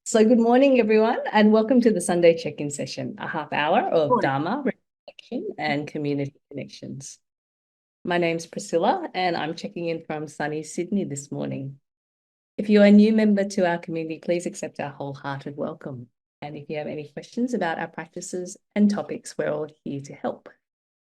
So good morning, everyone, and welcome to the Sunday check-in session, a half hour of Morning. Dharma reflection and community connections. My name's Priscilla, and I'm checking in from sunny Sydney this morning. If you are a new member to our community, please accept our wholehearted welcome. And if you have any questions about our practices and topics, we're all here to help.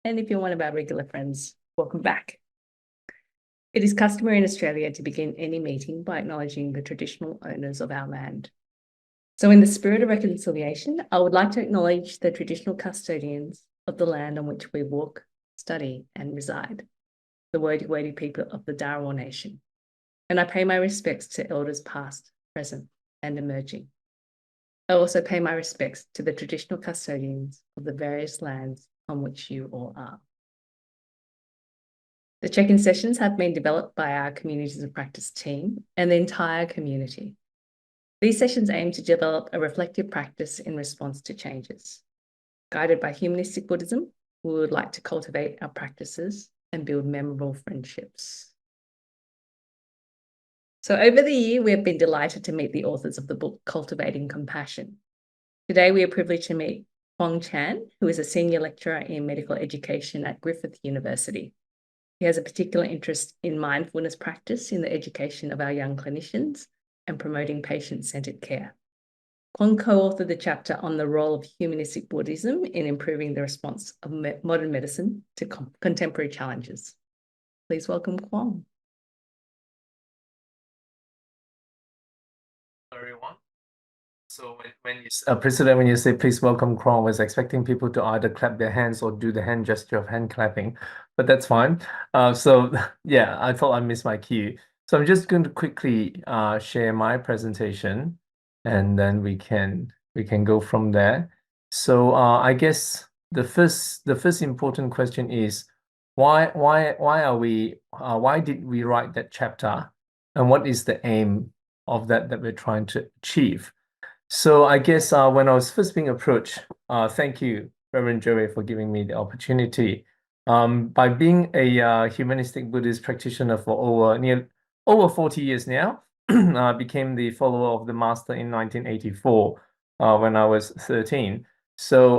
And if you're one of our regular friends, welcome back. It is customary in Australia to begin any meeting by acknowledging the traditional owners of our land. So in the spirit of reconciliation, I would like to acknowledge the traditional custodians of the land on which we walk, study, and reside, the Wadi people of the Dharawal Nation. And I pay my respects to elders past, present, and emerging. I also pay my respects to the traditional custodians of the various lands on which you all are. The check-in sessions have been developed by our Communities of Practice team and the entire community. These sessions aim to develop a reflective practice in response to changes. Guided by Humanistic Buddhism, we would like to cultivate our practices and build memorable friendships. So over the year, we have been delighted to meet the authors of the book, Cultivating Compassion. Today, we are privileged to meet Kwong Chan, who is a senior lecturer in medical education at Griffith University. He has a particular interest in mindfulness practice in the education of our young clinicians and promoting patient-centered care. Kwong co-authored the chapter on the role of humanistic Buddhism in improving the response of modern medicine to contemporary challenges. Please welcome Kwong. Hello, everyone. So Priscilla, when you say please welcome Kwong, I was expecting people to either clap their hands or do the hand gesture of hand clapping, but that's fine. Yeah, I thought I missed my cue. So I'm just going to quickly share my presentation, and then we can go from there. So I guess the first important question is why did we write that chapter, and what is the aim of that we're trying to achieve? So I guess when I was first being approached, thank you, Reverend Joey, for giving me the opportunity. By being a humanistic Buddhist practitioner for over 40 years now, I became the follower of the master in 1984 when I was 13. So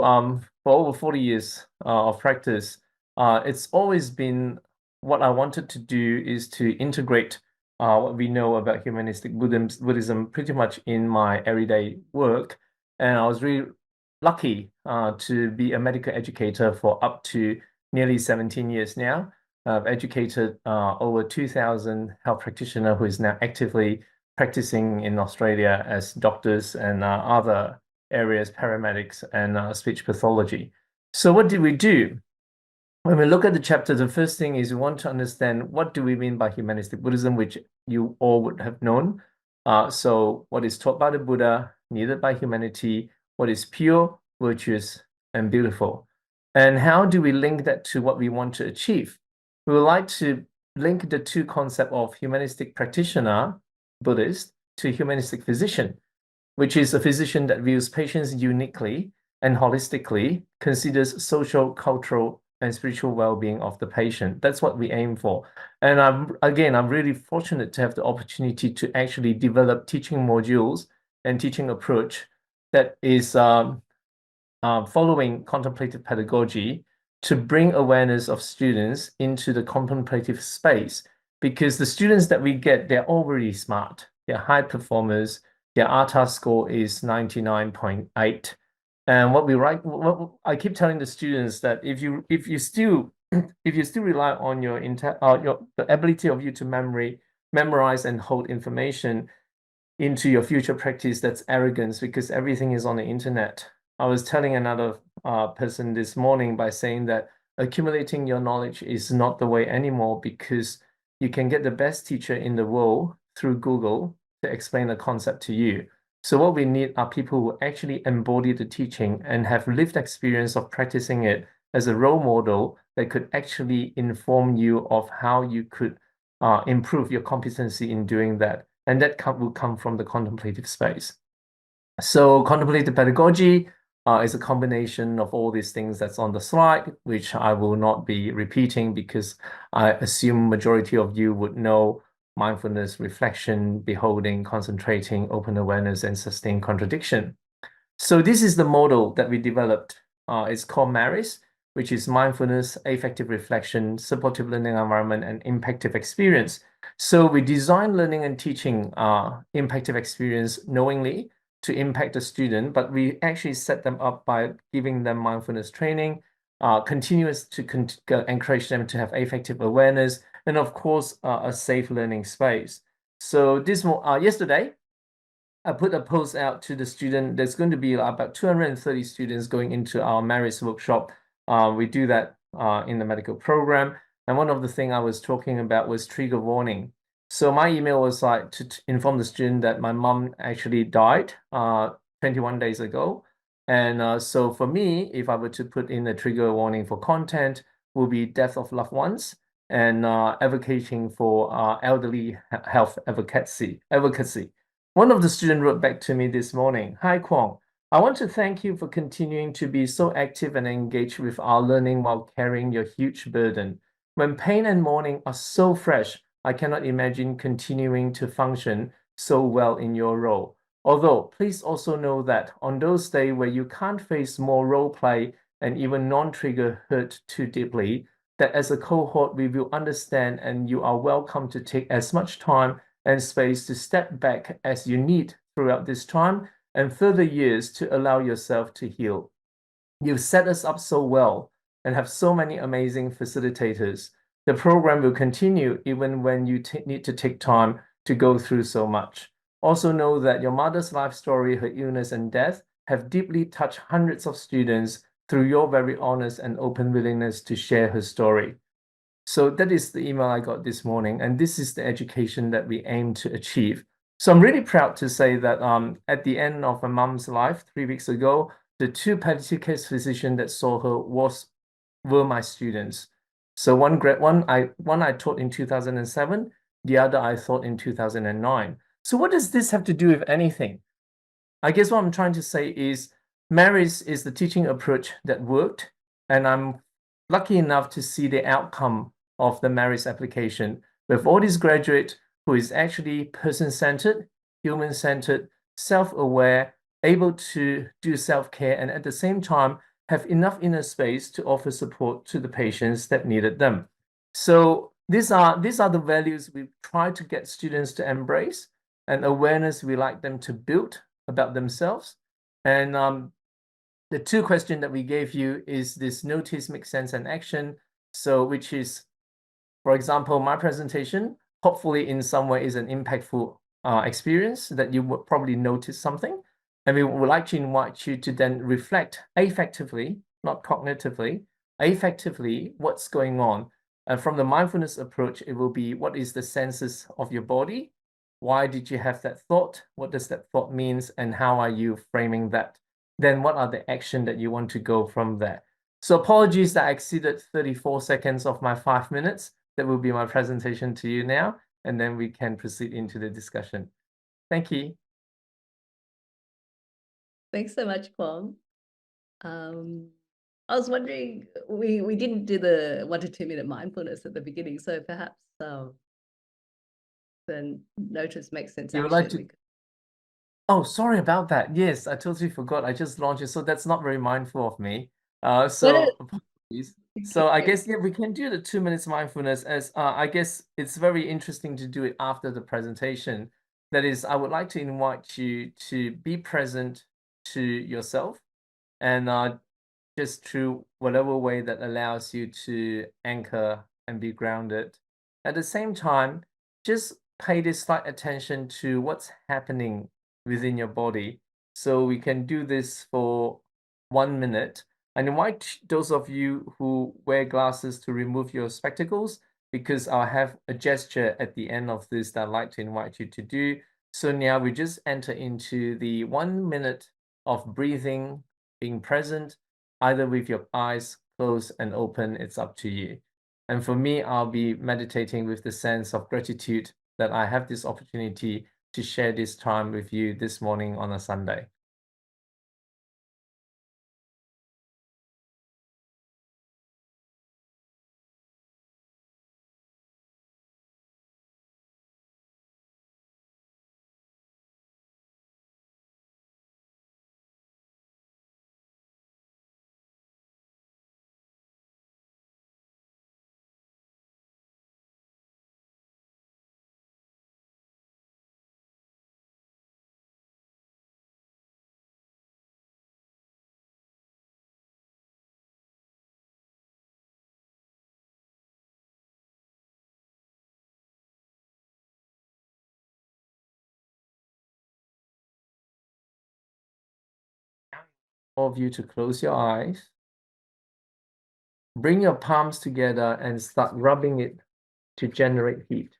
for over 40 years of practice, it's always been what I wanted to do is to integrate what we know about humanistic Buddhism pretty much in my everyday work. And I was really lucky to be a medical educator for up to nearly 17 years now. I've educated over 2,000 health practitioners who is now actively practicing in Australia as doctors and other areas, paramedics and speech pathology. So what did we do? When we look at the chapter, the first thing is we want to understand what do we mean by humanistic Buddhism, which you all would have known. So what is taught by the Buddha, needed by humanity, what is pure, virtuous, and beautiful. And how do we link that to what we want to achieve? We would like to link the two concepts of humanistic practitioner, Buddhist, to humanistic physician, which is a physician that views patients uniquely and holistically, considers social, cultural, and spiritual well-being of the patient. That's what we aim for. And I'm really fortunate to have the opportunity to actually develop teaching modules and teaching approach that is following contemplative pedagogy to bring awareness of students into the contemplative space. Because the students that we get, they're all really smart. They're high performers. Their ATA score is 99.8. And what I keep telling the students that if you still rely on the ability of you to memorize and hold information into your future practice, that's arrogance, because everything is on the internet. I was telling another person this morning by saying that accumulating your knowledge is not the way anymore, because you can get the best teacher in the world through Google to explain a concept to you. So what we need are people who actually embody the teaching and have lived experience of practicing it as a role model that could actually inform you of how you could improve your competency in doing that. And that will come from the contemplative space. So contemplative pedagogy is a combination of all these things that's on the slide, which I will not be repeating because I assume majority of you would know mindfulness, reflection, beholding, concentrating, open awareness, and sustained contradiction. So this is the model that we developed. It's called MARIS, which is mindfulness, affective reflection, supportive learning environment, and impactive experience. So we design learning and teaching impactive experience knowingly to impact the student, but we actually set them up by giving them mindfulness training, continuous to encourage them to have affective awareness, and of course, a safe learning space. So this yesterday, I put a post out to the student. There's going to be about 230 students going into our MARIS workshop. We do that in the medical program. And one of the things I was talking about was trigger warning. So my email was like to inform the student that my mom actually died 21 days ago. And so for me, if I were to put in a trigger warning for content, will be death of loved ones and advocating for elderly health advocacy. One of the students wrote back to me this morning. Hi, Kwong. I want to thank you for continuing to be so active and engaged with our learning while carrying your huge burden. When pain and mourning are so fresh, I cannot imagine continuing to function so well in your role. Although, please also know that on those days where you can't face more role play and even non-trigger hurt too deeply, that as a cohort, we will understand and you are welcome to take as much time and space to step back as you need throughout this time and further years to allow yourself to heal. You've set us up so well and have so many amazing facilitators. The program will continue even when you need to take time to go through so much. Also know that your mother's life story, her illness and death, have deeply touched hundreds of students through your very honest and open willingness to share her story. So that is the email I got this morning, and this is the education that we aim to achieve. So I'm really proud to say that at the end of my mom's life 3 weeks ago, the two palliative care physicians that saw her were my students. So one I taught in 2007, the other I taught in 2009. So what does this have to do with anything? I guess what I'm trying to say is MARIS is the teaching approach that worked, and I'm lucky enough to see the outcome of the MARIS application with all these graduates who is actually person-centered, human-centered, self-aware, able to do self-care, and at the same time have enough inner space to offer support to the patients that needed them. So these are the values we try to get students to embrace, and awareness we like them to build about themselves. And the two questions that we gave you is this notice, make sense, and action. So which is, for example, my presentation, hopefully in some way is an impactful experience that you would probably notice something. And we would like to invite you to then reflect affectively, not cognitively, affectively what's going on. And from the mindfulness approach, it will be what is the senses of your body? Why did you have that thought? What does that thought means? And how are you framing that? Then what are the action that you want to go from there? So apologies that I exceeded 34 seconds of my 5 minutes. That will be my presentation to you now, and then we can proceed into the discussion. Thank you. Thanks so much, Kwong. I was wondering, we didn't do the 1 to 2 minute mindfulness at the beginning, so perhaps the notice makes sense You would action. like to? Oh, sorry about that. Yes, I totally forgot. I just launched it, so that's not very mindful of me. So apologies. So I guess yeah, we can do the 2 minutes mindfulness as I guess it's very interesting to do it after the presentation. That is, I would like to invite you to be present to yourself and just through whatever way that allows you to anchor and be grounded. At the same time, just pay this slight attention to what's happening within your body. So we can do this for 1 minute. I invite those of you who wear glasses to remove your spectacles because I'll have a gesture at the end of this that I'd like to invite you to do. So now we just enter into the 1 minute of breathing, being present, either with your eyes closed and open, it's up to you. And for me, I'll be meditating with the sense of gratitude that I have this opportunity to share this time with you this morning on a Sunday. all of you to close your eyes. Bring your palms together and start rubbing it to generate heat.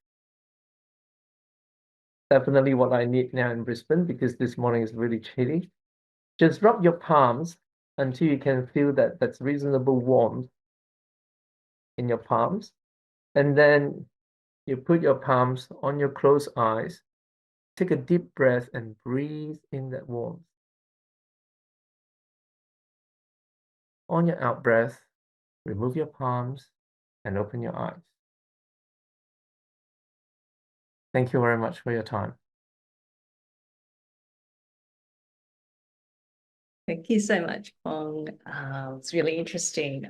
Definitely what I need now in Brisbane because this morning is really chilly. Just rub your palms until you can feel that that's reasonable warmth in your palms. And then you put your palms on your closed eyes. Take a deep breath and breathe in that warmth. On your out breath, remove your palms and open your eyes. Thank you very much for your time. Thank you so much, Kwong. It's really interesting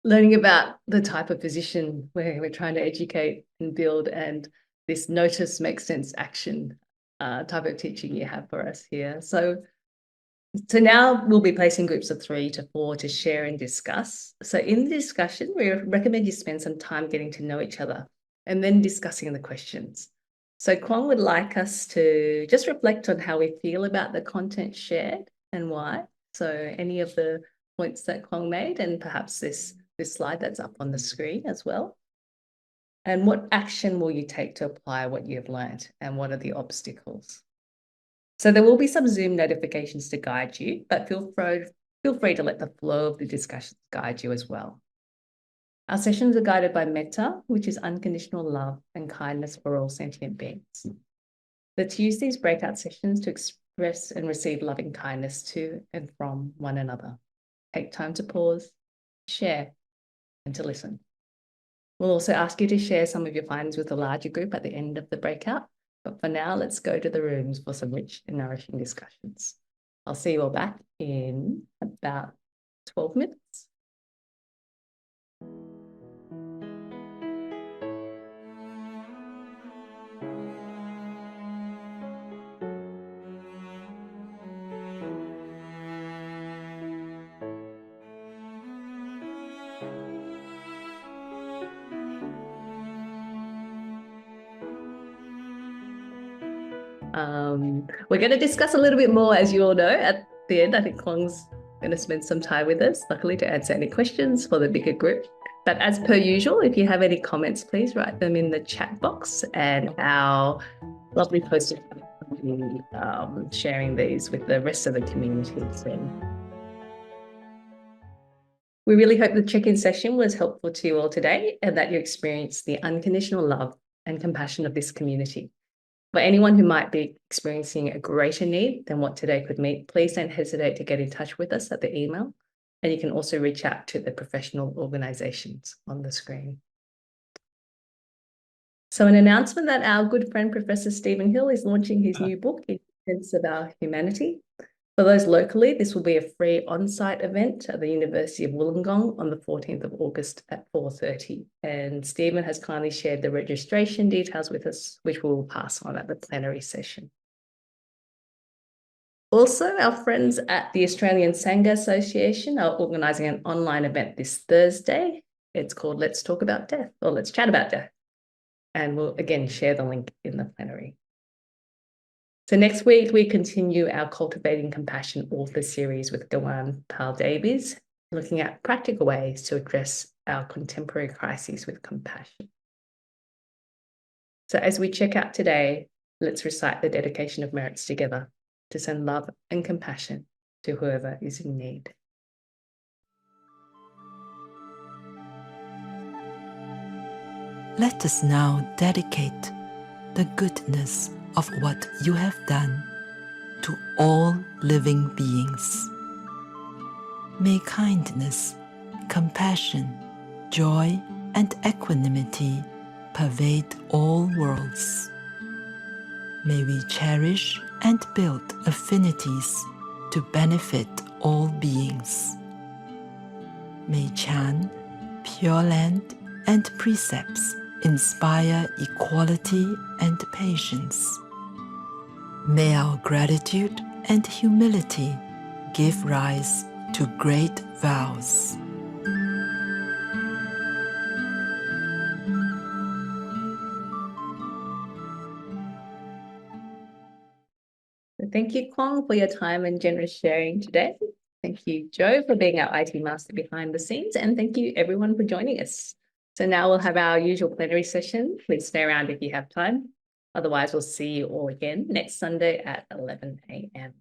learning about the type of position where we're trying to educate and build, and this notice makes sense action type of teaching you have for us here. So now we'll be placing groups of 3 to 4 to share and discuss. So in the discussion, we recommend you spend some time getting to know each other and then discussing the questions. So Kwong would like us to just reflect on how we feel about the content shared and why. So any of the points that Kwong made, and perhaps this slide that's up on the screen as well. And what action will you take to apply what you've learned, and what are the obstacles? So there will be some Zoom notifications to guide you, but feel free to let the flow of the discussions guide you as well. Our sessions are guided by metta, which is unconditional love and kindness for all sentient beings. Let's use these breakout sessions to express and receive loving kindness to and from one another. Take time to pause, share, and to listen. We'll also ask you to share some of your findings with a larger group at the end of the breakout. But for now, let's go to the rooms for some rich and nourishing discussions. I'll see you all back in about 12 minutes. We're going to discuss a little bit more, as you all know, at the end. I think Kwong's going to spend some time with us, luckily, to answer any questions for the bigger group. But as per usual, if you have any comments, please write them in the chat box, and our lovely poster will be sharing these with the rest of the community soon. We really hope the check-in session was helpful to you all today, and that you experienced the unconditional love and compassion of this community. For anyone who might be experiencing a greater need than what today could meet, please don't hesitate to get in touch with us at the email. And you can also reach out to the professional organisations on the screen. So an announcement that our good friend, Professor Stephen Hill, is launching his new book, In Defense of Our Humanity. For those locally, this will be a free on-site event at the University of Wollongong on the 14th of August at 4:30. And Stephen has kindly shared the registration details with us, which we will pass on at the plenary session. Also, our friends at the Australian Sangha Association are organising an online event this Thursday. It's called Let's Talk About Death, or Let's Chat About Death. And we'll again share the link in the plenary. So next week, we continue our Cultivating Compassion author series with Gawan Pal Davies, looking at practical ways to address our contemporary crises with compassion. So as we check out today, let's recite the dedication of merits together to send love and compassion to whoever is in need. Let us now dedicate the goodness of what you have done to all living beings. May kindness, compassion, joy, and equanimity pervade all worlds. May we cherish and build affinities to benefit all beings. May Chan, Pure Land, and precepts inspire equality and patience. May our gratitude and humility give rise to great vows. Thank you, Kwong, for your time and generous sharing today. Thank you, Joe, for being our IT master behind the scenes, and thank you everyone for joining us. So now we'll have our usual plenary session. Please stay around if you have time. Otherwise, we'll see you all again next Sunday at 11 a.m.